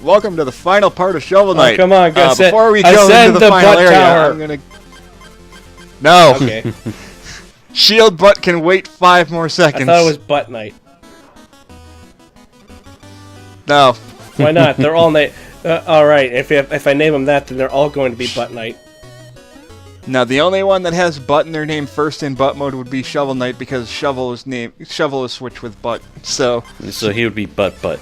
welcome to the final part of Shovel Knight. Come on, go before we go into the final area, I'm gonna... No. Okay. Shield butt can wait 5 more seconds. I thought it was butt night. No. Why not? They're all night. Alright, if I name them that, then they're all going to be butt night. Now, the only one that has butt in their name first in butt mode would be Shovel Knight, because Shovel is switched with butt. So he would be butt.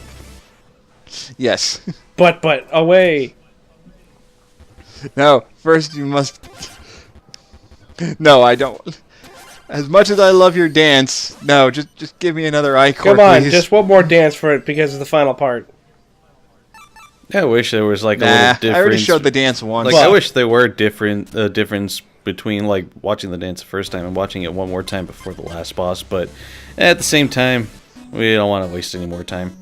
Yes. Butt away. No, first you must... No, I don't. As much as I love your dance, no, just give me another I-core, Come on, please. just one more dance for it because of the final part. I wish there was like a little difference. I already showed the dance once. Like, I wish there were difference between like watching the dance the first time and watching it one more time before the last boss, but at the same time, we don't want to waste any more time.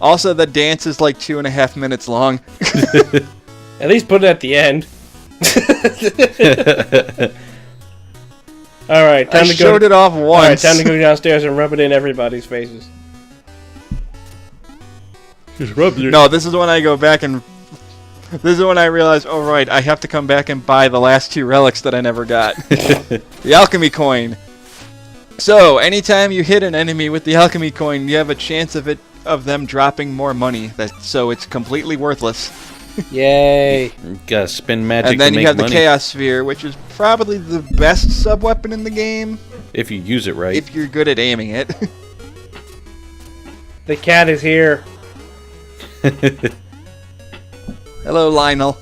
Also, the dance is like 2.5 minutes long. At least put it at the end. Alright, time to go. Showed it off once. Alright, time to go downstairs and rub it in everybody's faces. Just rub your... No, this is when I go back and... This is when I realize, oh right, I have to come back and buy the last 2 relics that I never got. The alchemy coin. So, anytime you hit an enemy with the alchemy coin, you have a chance of them dropping more money. So it's completely worthless. Yay! You gotta spend magic and then to make you have money. the Chaos Sphere, which is probably the best sub-weapon in the game. If you use it right. If you're good at aiming it. The cat is here. Hello, Lionel.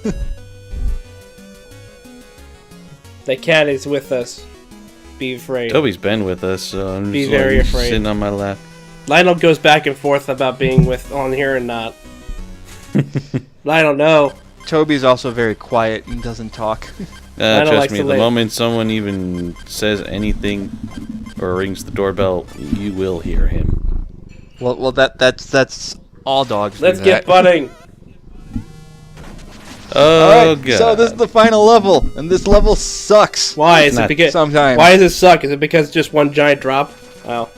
The cat is with us. Be afraid. Toby's been with us, so I'm Be just very like, afraid. sitting on my lap. Lionel goes back and forth about being on here and not. Lionel, no. Toby's also very quiet and doesn't talk. Trust me, the moment someone even says anything or rings the doorbell, you will hear him. Well, that's all dogs. Let's do get that. butting. Oh, Alright, God. so this is the final level, and this level sucks. Why is it because? Sometimes. Why does it suck? Is it because it's just one giant drop? Oh.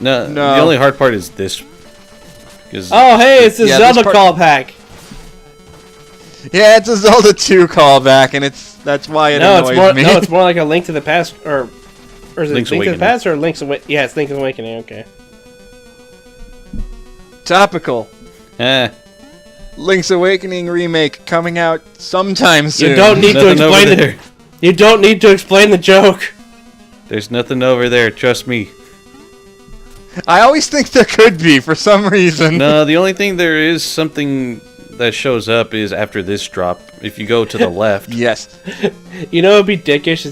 No, No. the only hard part is this. Oh, hey, it's the Zelda part- call pack. Yeah, it's a Zelda 2 callback, and that's why it annoys me. No, it's more like a Link to the Past, or is it Link's Link to the Awakening. Past or Link's Awakening? Yeah, it's Link's Awakening. Okay. Topical. Link's Awakening remake coming out sometime soon. You don't need to Nothing over explain there. You don't need to explain the joke. There's nothing over there, trust me. I always think there could be for some reason. No, the only thing there is something that shows up is after this drop. If you go to the left. Yes. You know, it'd be dickish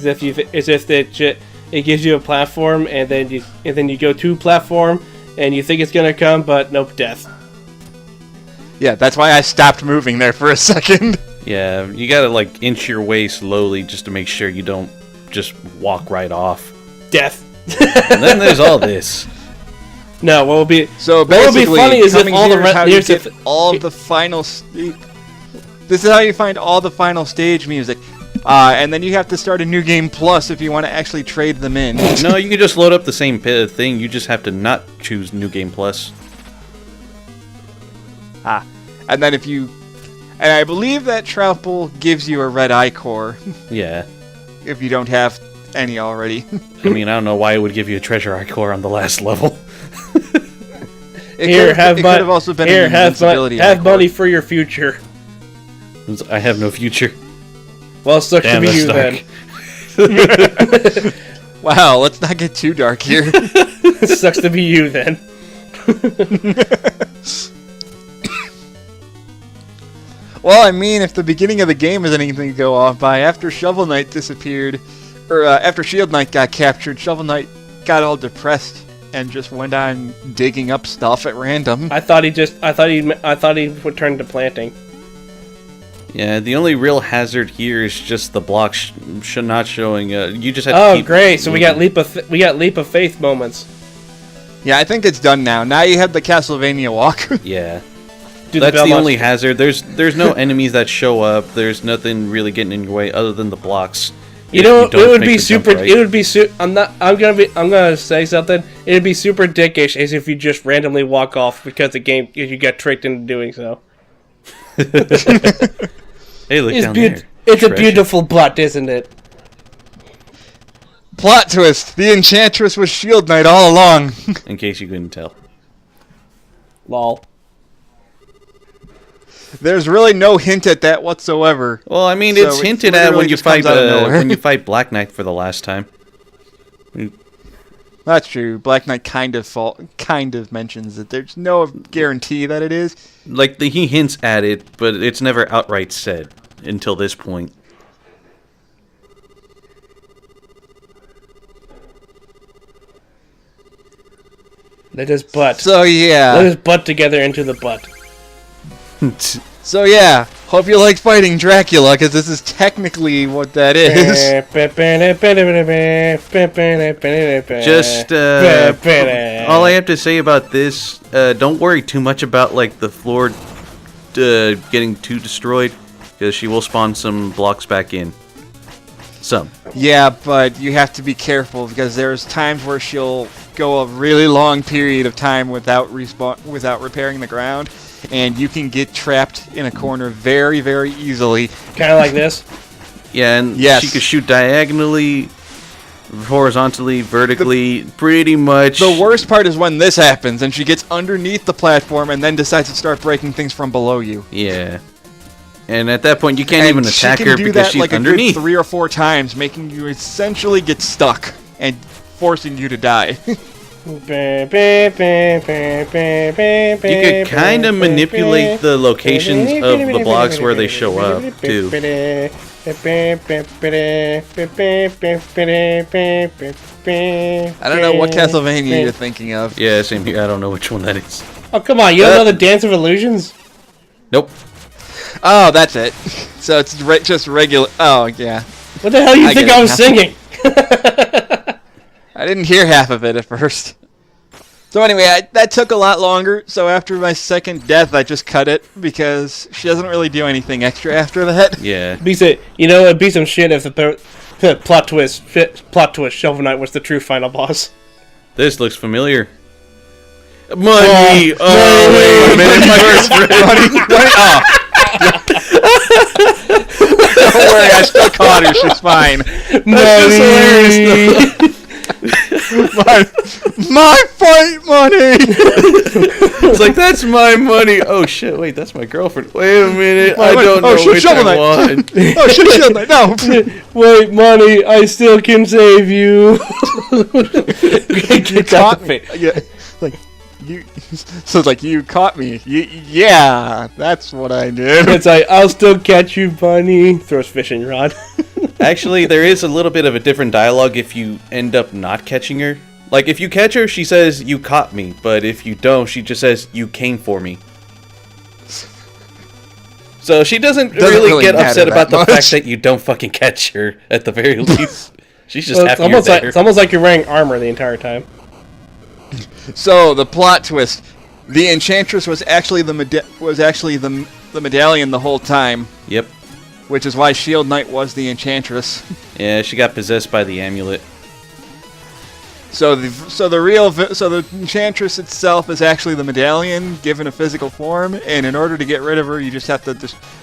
it gives you a platform and then you go to platform and you think it's gonna come, but nope, death. Yeah, that's why I stopped moving there for a second. Yeah, you gotta like inch your way slowly just to make sure you don't just walk right off. Death. And then there's all this. No, what will be So what would basically, be funny is if coming all the here is how you here's the get all of the final. This is how you find all the final stage music, and then you have to start a new game plus if you want to actually trade them in. No, you can just load up the same thing. You just have to not choose New Game Plus. And then and I believe that Trample gives you a red eye core Yeah. if you don't have any already. I mean, I don't know why it would give you a treasure eye core on the last level. It could have also been an invincibility eye have core. money for your future. I have no future. Well, it sucks Damn, to be you that's then. Wow, let's not get too dark here. It sucks to be you then. Well, I mean, if the beginning of the game is anything to go off by, after Shovel Knight disappeared, or after Shield Knight got captured, Shovel Knight got all depressed and just went on digging up stuff at random. I thought he would turn to planting. Yeah, the only real hazard here is just the block not showing. You just have to keep... Oh, great! So we got leap of faith moments. Yeah, I think it's done now. Now you have the Castlevania walk. Yeah. Do That's the Belmonts- only hazard. There's no enemies that show up. There's nothing really getting in your way other than the blocks. You If know, don't it would make be the jump super. right. It would be I'm gonna say something. It'd be super dickish as if you just randomly walk off because you got tricked into doing so. Hey, look down there. It's a Treasure. beautiful butt, isn't it? Plot twist: the Enchantress was Shield Knight all along. In case you couldn't tell. Lol. There's really no hint at that whatsoever. Well, I mean, So it's it hinted literally at when you just comes fight out of nowhere. when you fight Black Knight for the last time. That's true. Black Knight kind of mentions it. There's no guarantee that it is. Like he hints at it, but it's never outright said until this point. Let his butt. So Let yeah. his butt together into the butt. So yeah. Hope you like fighting Dracula, because this is technically what that is. Just all I have to say about this, don't worry too much about like the floor getting too destroyed, because she will spawn some blocks back in. Some. Yeah, but you have to be careful, because there's times where she'll go a really long period of time without repairing the ground, and you can get trapped in a corner very, very easily. Kind of like this. Yeah, and Yes. she could shoot diagonally, horizontally, vertically, pretty much. The worst part is when this happens, and she gets underneath the platform and then decides to start breaking things from below you. Yeah. And at that point, you can't And even she attack can her do because that she's like underneath. a good 3 or 4 times, making you essentially get stuck and forcing you to die. You could kind of manipulate the locations of the blocks where they show up, too. I don't know what Castlevania you're thinking of. Yeah, same here. I don't know which one that is. Oh, come on. You don't know the Dance of Illusions? Nope. Oh, that's it. So it's just regular. Oh, yeah. What the hell you I think get I it was now. singing? I didn't hear half of it at first. So anyway, that took a lot longer. So after my second death, I just cut it because she doesn't really do anything extra after that. Yeah. It'd be some shit if the plot twist, Shovel Knight was the true final boss. This looks familiar. Money! Oh, wait a minute. My first friend. Don't worry, I still caught her. She's fine. That's just hilarious, though. My fight money. It's like, that's my money. Oh, shit. Wait, that's my girlfriend. Wait a minute. I don't know shit, which Shovel I Knight. want. Oh shit! Shield Knight, no. Wait, money, I still can save you. You caught me. Yeah, like you. So it's like you caught me. Yeah, that's what I did. It's like, I'll still catch you, bunny. Throws fishing rod. Actually, there is a little bit of a different dialogue if you end up not catching her. Like, if you catch her, she says, you caught me. But if you don't, she just says, you came for me. So she doesn't really get matter upset that about the much. fact that you don't fucking catch her, at the very least. She's just Well, happy you're there. it's almost like you're wearing armor the entire time. So the plot twist: the Enchantress was actually the medallion the whole time, Yep. which is why Shield Knight was the Enchantress. Yeah, she got possessed by the amulet. So the Enchantress itself is actually the medallion given a physical form, and in order to get rid of her, you just have to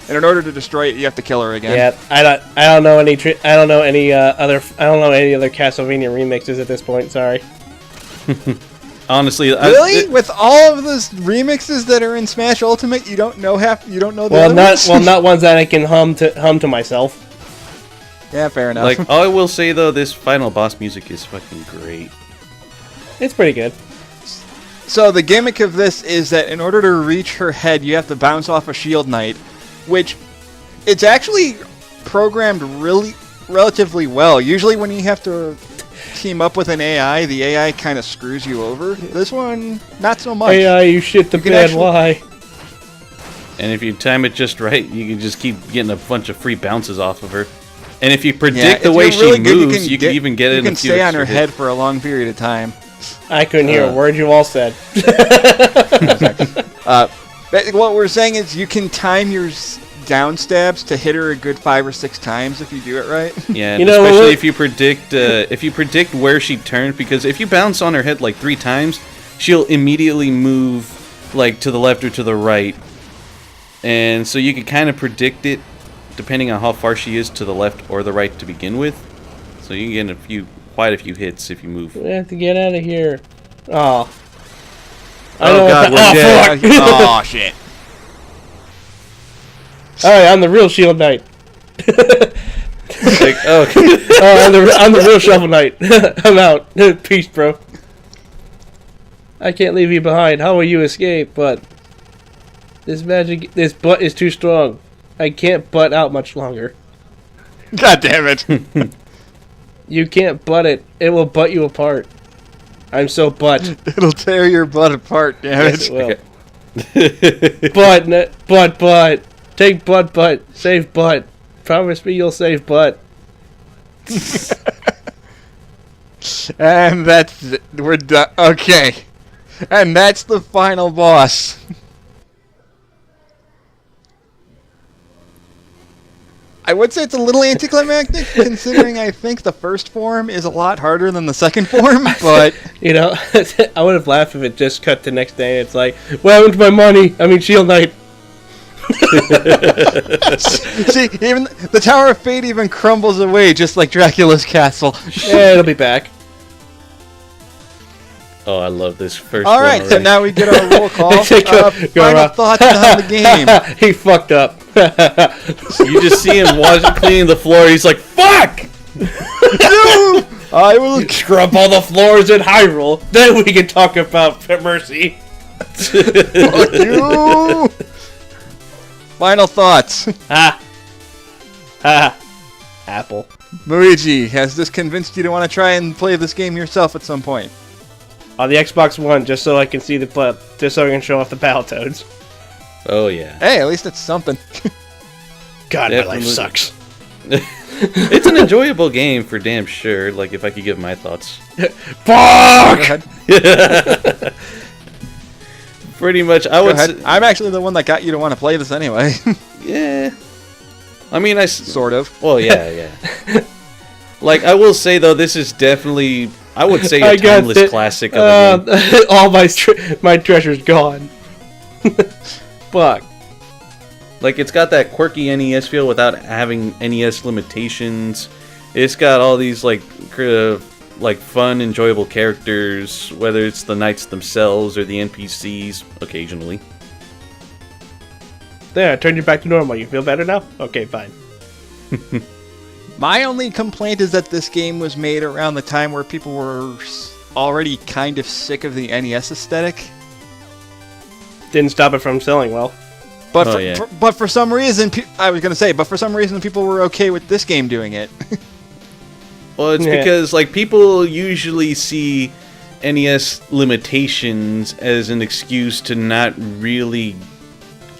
and in order to destroy it, you have to kill her again. Yeah, I don't know any other Castlevania remixes at this point. Sorry. Honestly, Really? With all of the remixes that are in Smash Ultimate, you don't know the Well, other ones? not ones that I can hum to myself. Yeah, fair enough. like, all I will say, though, this final boss music is fucking great. It's pretty good. So the gimmick of this is that in order to reach her head, you have to bounce off a Shield Knight, which it's actually programmed relatively well. Usually when you have to team up with an AI, the AI kind of screws you over. This one, not so much. AI, you shit the You can bed. actually- Why? And if you time it just right, you can just keep getting a bunch of free bounces off of her. And if you predict Yeah, the if way you're she really good, moves, you can even get you in can a few stay on her extra head hits. for a long period of time. I couldn't hear a word you all said. What we're saying is you can time your down stabs to hit her a good 5 or 6 times if you do it right. Yeah, You know, especially what- if you predict where she turned, because if you bounce on her head like 3 times, she'll immediately move like to the left or to the right. And so you can kind of predict it depending on how far she is to the left or the right to begin with. So you can get quite a few hits if you move. We have to get out of here. Oh. Oh god, we're dead. Oh shit. Alright, I'm the real Shield Knight. Like, oh, I'm the real Shovel Knight. I'm out. Peace, bro. I can't leave you behind. How will you escape? But this butt is too strong. I can't butt out much longer. God damn it. You can't butt it. It will butt you apart. I'm so butt. It'll tear your butt apart, damn Yes, it. it will. Butt. Take butt. Save butt. Promise me you'll save butt. And that's it. We're done. Okay. And that's the final boss. I would say it's a little anticlimactic, considering I think the first form is a lot harder than the second form, but... You know, I would have laughed if it just cut the next day. It's like, what happened to my money? I mean, Shield Knight. See, even the Tower of Fate even crumbles away, just like Dracula's castle. Yeah, it'll be back. oh, I love this first All one right, so already. now we get our roll call. Go Final thoughts on the game. He fucked up. You just see him cleaning the floor. He's like, "Fuck!" Dude, I will. Scrub all the floors in Hyrule. Then we can talk about Mercy. Fuck you. Final thoughts. Apple. Luigi, has this convinced you to want to try and play this game yourself at some point? On the Xbox One, just so I can see just so I can show off the Battletoads. Oh yeah, Hey, at least it's something. God, my life Definitely. sucks. it's an enjoyable game for damn sure. Like if I could give my thoughts, Go Fuck! ahead. pretty much I Go would. ahead. I'm actually the one that got you to want to play this anyway. Yeah, I mean Sort of. Well, yeah. Like I will say though, this is definitely I would say I a got timeless it. classic of a game. All my my treasure's gone. Fuck. Like it's got that quirky NES feel without having NES limitations. It's got all these like fun, enjoyable characters, whether it's the knights themselves or the NPCs occasionally. There, I turned you back to normal. You feel better now? Okay, fine. My only complaint is that this game was made around the time where people were already kind of sick of the NES aesthetic. Didn't stop it from selling well. But Oh, yeah. but for some reason, for some reason, people were okay with this game doing it. Well, it's Yeah. because like people usually see NES limitations as an excuse to not really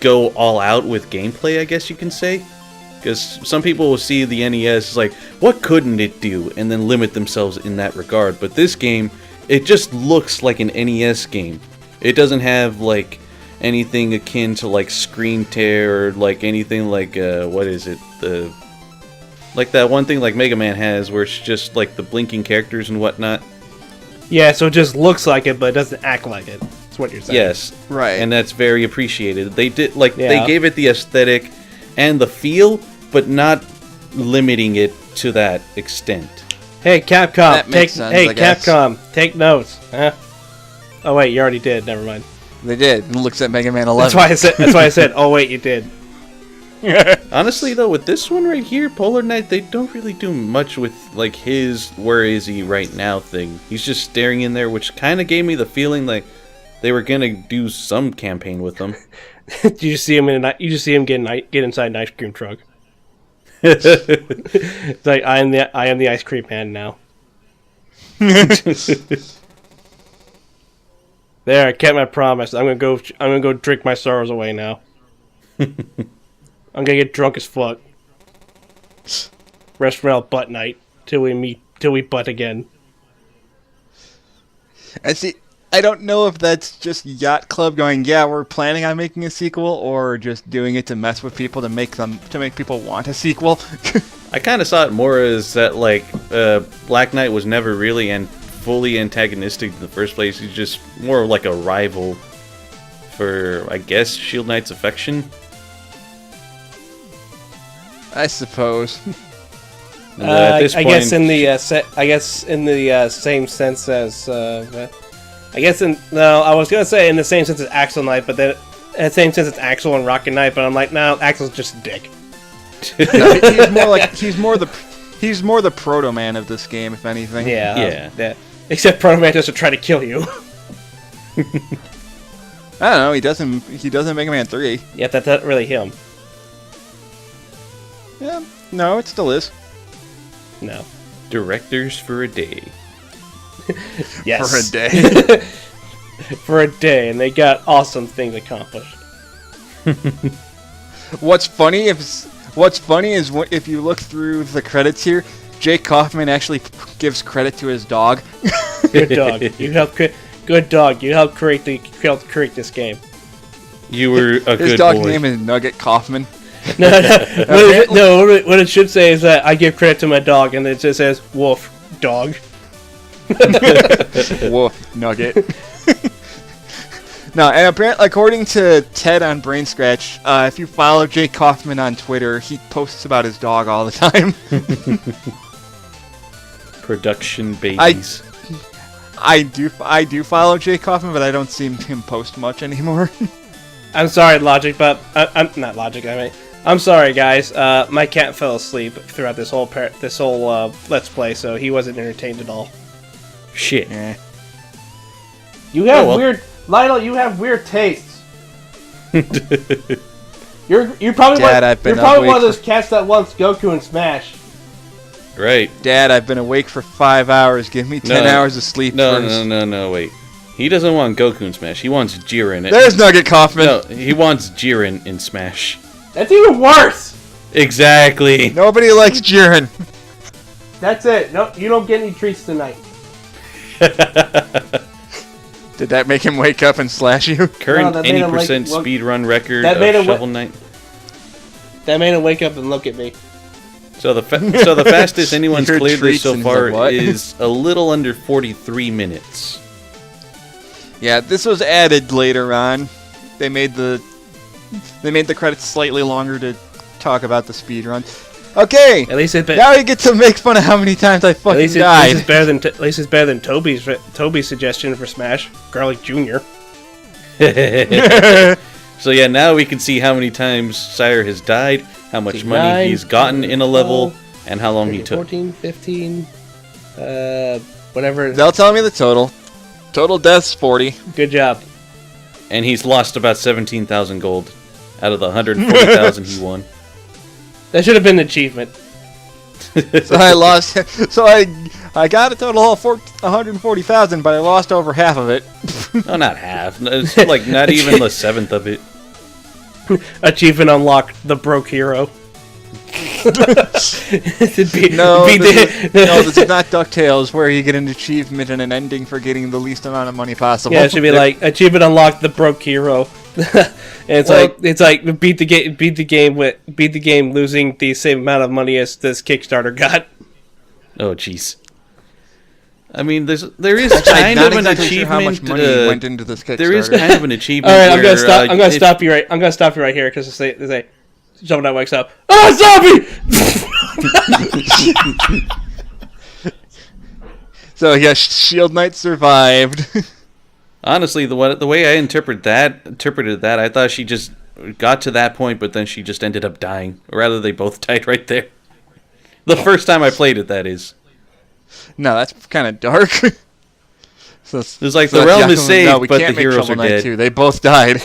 go all out with gameplay, I guess you can say. Because some people will see the NES as like, what couldn't it do? And then limit themselves in that regard. But this game, it just looks like an NES game. It doesn't have like anything akin to like screen tear or like anything like what is it, like that one thing like Mega Man has where it's just like the blinking characters and whatnot. Yeah, so it just looks like it, but it doesn't act like it. That's what you're saying. Yes, Right. and that's very appreciated. They did like Yeah. they gave it the aesthetic and the feel, but not limiting it to that extent. Hey, Capcom, That makes sense, I guess. Capcom, take notes. Huh? Oh wait, you already did. Never mind. They did. And looks at Mega Man 11. That's why I said. Oh wait, you did. Honestly, though, with this one right here, Polar Knight, they don't really do much with like his "where is he right now" thing. He's just staring in there, which kind of gave me the feeling like they were gonna do some campaign with him. You just see him get inside an ice cream truck. It's like I am the ice cream man now. There, I kept my promise. I'm gonna go drink my sorrows away now. I'm gonna get drunk as fuck. Rest around butt night till we butt again. And see, I don't know if that's just Yacht Club going, yeah, we're planning on making a sequel, or just doing it to mess with people to make people want a sequel. I kind of saw it more as that like Black Knight was never really fully antagonistic in the first place. He's just more like a rival for, I guess, Shield Knight's affection. I suppose. At this point, I guess in the same sense as I was gonna say in the same sense as Axel Knight, but then in the same sense as Axel and Rocket Knight, but I'm like, no, Axel's just a dick. No, he's more the Proto Man of this game, if anything. Yeah. Except Proto Man doesn't try to kill you. I don't know. He doesn't Mega Man 3. Yeah, that's not really him. Yeah, no, it still is. No. directors for a day. Yes. For a day. For a day, and they got awesome things accomplished. What's funny is if you look through the credits here, Jake Kaufman actually gives credit to his dog. Good dog. Good dog. You helped create this game. You were a good boy. His dog's name is Nugget Kaufman. No. What it should say is that I give credit to my dog, and it just says Wolf Dog. Wolf Nugget. No, and apparently, according to Ted on Brain Scratch, if you follow Jake Kaufman on Twitter, he posts about his dog all the time. Production babies. I do follow Jake Kaufman, but I don't see him post much anymore. I'm sorry, Logic, but I'm not Logic. I'm sorry, guys. My cat fell asleep throughout this whole Let's Play, so he wasn't entertained at all. Shit. You have weird, Lionel. You have weird tastes. You're probably one of those cats that wants Goku and Smash. Right. Dad, I've been awake for 5 hours. Give me 10 hours of sleep first. No, wait. He doesn't want Goku in Smash. He wants Jiren. There's Nugget Kaufman. No, he wants Jiren in Smash. That's even worse. Exactly. Nobody likes Jiren. That's it. No, you don't get any treats tonight. Did that make him wake up and slash you? Current 80% speedrun record of Shovel Knight. That made him wake up and look at me. So the fastest anyone's cleared this so far is a little under 43 minutes. Yeah, this was added later on. They made the credits slightly longer to talk about the speedrun. Okay, now you get to make fun of how many times I fucking died. At least it's better than Toby's suggestion for Smash, Garlic Jr. So yeah, now we can see how many times Sire has died, how much money he's gotten in a level, and how long he took. 14, 15, whatever. They'll tell me the total. Total deaths, 40. Good job. And he's lost about 17,000 gold out of the 140,000 he won. That should have been an achievement. So I lost. So I got a total of 140,000, but I lost over half of it. No, not half. It's like not even the seventh of it. Achievement unlocked: the broke hero. No, this is not DuckTales, where you get an achievement and an ending for getting the least amount of money possible. Yeah, it should be like achievement unlocked: the broke hero. And it's like beat the game losing the same amount of money as this Kickstarter got. Oh jeez. I mean, there is kind of an achievement. Sure how much money went into this Kickstarter. There is kind of an achievement. All right, I'm gonna stop you right here because they Shovel Knight wakes up. Oh, zombie! So yes, Shield Knight survived. Honestly, the way I interpreted that, I thought she just got to that point, but then she just ended up dying. Or rather, they both died right there. The first time I played it, that is. No, that's kind of dark. It's like the realm is saved, but the heroes are dead. Too. They both died.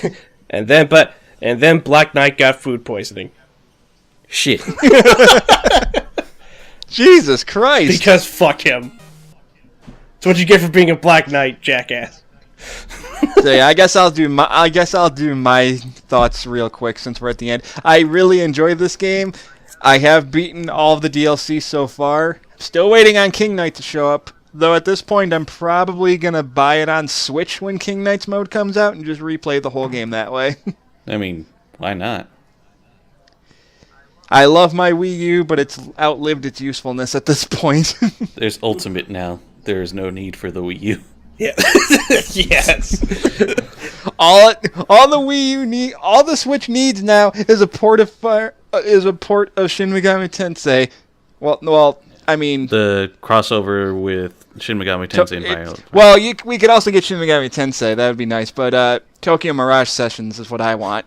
And then Black Knight got food poisoning. Shit. Jesus Christ. Because fuck him. That's what you get for being a Black Knight, jackass. So yeah, I guess I'll do my thoughts real quick since we're at the end. I really enjoyed this game. I have beaten all of the DLC so far. Still waiting on King Knight to show up. Though at this point, I'm probably going to buy it on Switch when King Knight's mode comes out and just replay the whole game that way. I mean, why not? I love my Wii U, but it's outlived its usefulness at this point. There's Ultimate now. There is no need for the Wii U. Yeah. Yes. All the Wii U all the Switch needs now is a port of is a port of Shin Megami Tensei. Well, I mean... The crossover with Shin Megami Tensei and Fire Emblem. Well, we could also get Shin Megami Tensei. That would be nice. But Tokyo Mirage Sessions is what I want.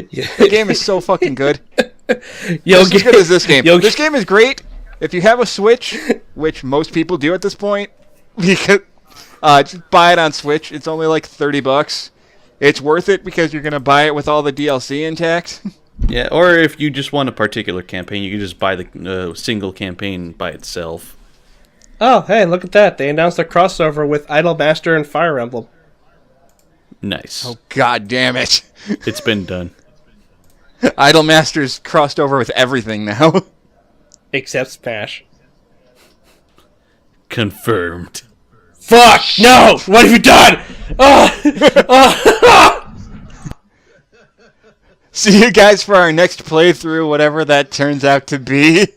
Yeah. The game is so fucking good. Yo, Just as good as this game. This game is great. If you have a Switch, which most people do at this point, because just buy it on Switch. It's only like $30. It's worth it because you're gonna buy it with all the DLC intact. Yeah, or if you just want a particular campaign, you can just buy the single campaign by itself. Oh, hey, look at that. They announced a crossover with Idolmaster and Fire Emblem. Nice. Oh, god damn it. It's been done. Idolmaster's crossed over with everything now. Except Smash. Confirmed. Fuck! No! What have you done? See you guys for our next playthrough, whatever that turns out to be.